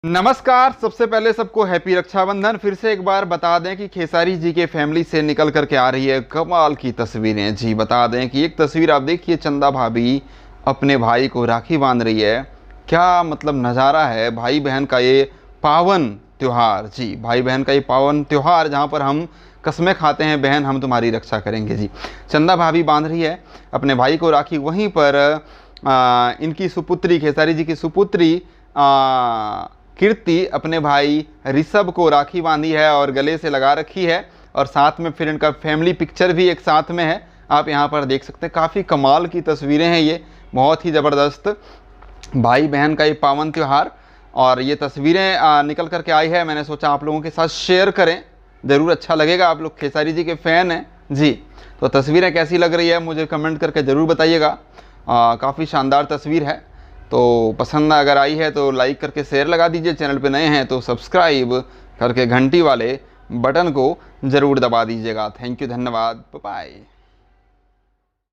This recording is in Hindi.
नमस्कार। सबसे पहले सबको हैप्पी रक्षाबंधन। फिर से एक बार बता दें कि खेसारी जी के फैमिली से निकल करके आ रही है कमाल की तस्वीरें। जी बता दें कि एक तस्वीर आप देखिए, चंदा भाभी अपने भाई को राखी बांध रही है। क्या मतलब नज़ारा है भाई बहन का ये पावन त्यौहार। जी भाई बहन का ये पावन त्यौहार जहाँ पर हम कस्में खाते हैं, बहन हम तुम्हारी रक्षा करेंगे। जी चंदा भाभी बांध रही है अपने भाई को राखी। वहीं पर इनकी सुपुत्री, खेसारी जी की सुपुत्री कीर्ति अपने भाई ऋषभ को राखी बांधी है और गले से लगा रखी है। और साथ में फिर इनका फैमिली पिक्चर भी एक साथ में है, आप यहाँ पर देख सकते हैं। काफ़ी कमाल की तस्वीरें हैं ये, बहुत ही ज़बरदस्त भाई बहन का ये पावन त्यौहार। और ये तस्वीरें निकल करके आई है, मैंने सोचा आप लोगों के साथ शेयर करें, ज़रूर अच्छा लगेगा। आप लोग खेसारी जी के फ़ैन हैं जी, तो तस्वीरें कैसी लग रही है मुझे कमेंट करके ज़रूर बताइएगा। काफ़ी शानदार तस्वीर है। तो पसंद अगर आई है तो लाइक करके शेयर लगा दीजिए। चैनल पे नए हैं तो सब्सक्राइब करके घंटी वाले बटन को ज़रूर दबा दीजिएगा। थैंक यू, धन्यवाद, बाय।